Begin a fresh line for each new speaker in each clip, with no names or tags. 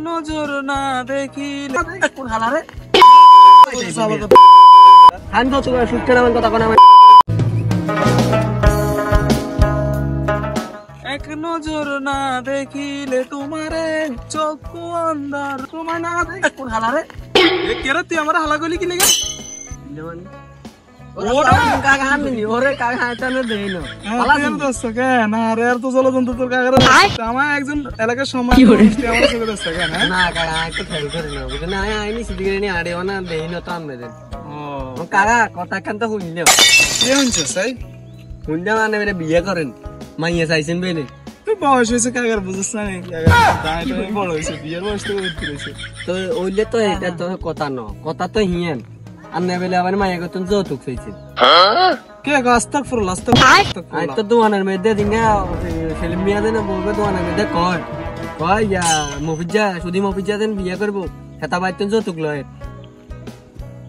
নজর না দেখিলে
কোন হালারে খান তো তোমার সুখে নামের কথা কোন
এক নজর না দেখিলে তোমারে চক্ষু অন্ধার তোমার না
কোন হালারে
কেরে তুই আমার হালা গলি কি লেগে
ওরে কাকা হাননি ওরে কাকা হাইতানে দেইনো হালা
দোস্ত কেন আরে আর তো জলজন্তু তোর কাকারে আমার একজন এলাকার সমাজ আমার চোখে দোস্ত কেন
না কাকা আই তো খেল করে না বুঝনা আইনি সিদিকে নি আড়েও না দেইনো তো আমনে দেন ও কাকা কথা কান তো শুনলেও
কি হচ্ছে সাই
শুনলে মানে মেরে বিয়ে করেন মাইয়া চাইছেন বেনে
তুই বয়স হয়েছে কাকার বুঝছ না বড় হয়েছে বিয়ের বয়স তো উঠতে রয়েছে
তো ওইলে তো এটা তো কথা ন কথা তো হিয়েন আর নেবেলে আবার মাইয়া কত যৌতুক চাইছে
কে আস্তাগফিরুল্লাহ
আই
আস্তাগফিরুল্লাহ
তো দোয়ানের মধ্যে দিনে সেলিম মিয়া দেন বলবে দোয়ানের মধ্যে কয় কয় ইয়া মফিজা শুধু মফিজা দেন বিয়ে করবো হেতা বাইতেন যৌতুক লয়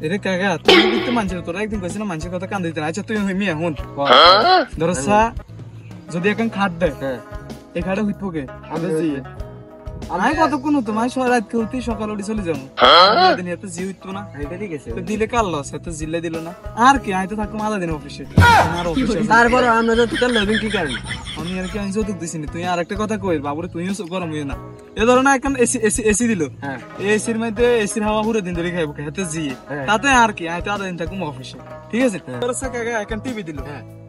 এরে কাকা তুই কিন্তু মানুষের তোরা একদিন কইছিস না মানুষের কথা কান দিতে আচ্ছা তুই হইমি এখন ধরসা যদি এখন খাট দে এই খাটে হইতো কে আমি জিয়ে আমি কতক্ষণ হতো মানে রাত খেলতে সকাল উঠে চলে যাবো দিন এত জি হইতো না
এটা ঠিক আছে
তো দিলে কাল লস এত জিল্লে দিল না আর কি আমি তো থাকবো আধা দিন অফিসে আমার অফিসে
তারপর আমরা যৌতুক লবেন কি কারণ
আমি আর কি আমি যৌতুক দিছি তুই আর একটা কথা কই বাবুরে তুইও গরম হইও না এ ধরো না এখন এসি এসি এসি দিল এসির মধ্যে এসির হাওয়া পুরো দিন ধরে খাইবো হাতে জিয়ে তাতে আর কি আমি তো আধা দিন থাকবো অফিসে ঠিক আছে তোর সাথে এখন টিভি দিল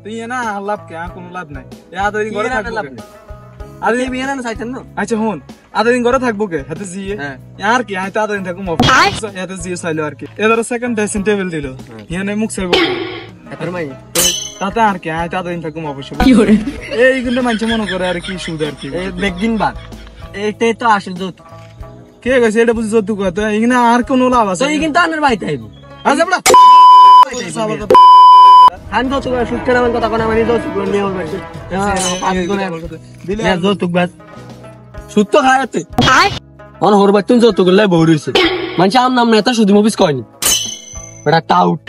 তুই না লাভ কে কোনো লাভ নাই এ আধা দিন ঘরে থাকবো
আরে বিয়ে না চাইতেন না
আচ্ছা হন আধা দিন ঘরে থাকবো কে হাতে জিয়ে আর কি আমি তো আধা দিন থাকবো অফিসে হাতে জিয়ে চাইলো আর কি এ ধরো সেকেন্ড ড্রেসিং টেবিল দিল এখানে মুখ চাইবো
এত মাই
তাতে আর কি আমি তো আধা দিন থাকবো অফিসে এইগুলো মানুষ মনে করে আর কি সুদ আর কি
একদিন বাদ এইটাই তো আসল যৌতুক
কে গেছে এটা বুঝি যৌতুক কথা এখানে আর কোন লাভ আছে
তুই কিন্তু আনের বাড়িতে আইবো
আচ্ছা
খান তো তোমার সুখে নামের কথা কোন মানে যৌতুক নিয়ে বলবে
দিলে
যৌতুক বাদ সুদ তো খায়াতে অন হরবার তুমি যৌতুক লাই বহু রইছে মানুষ আম নাম নেতা শুধু মফিস কয়নি বেটা টাউট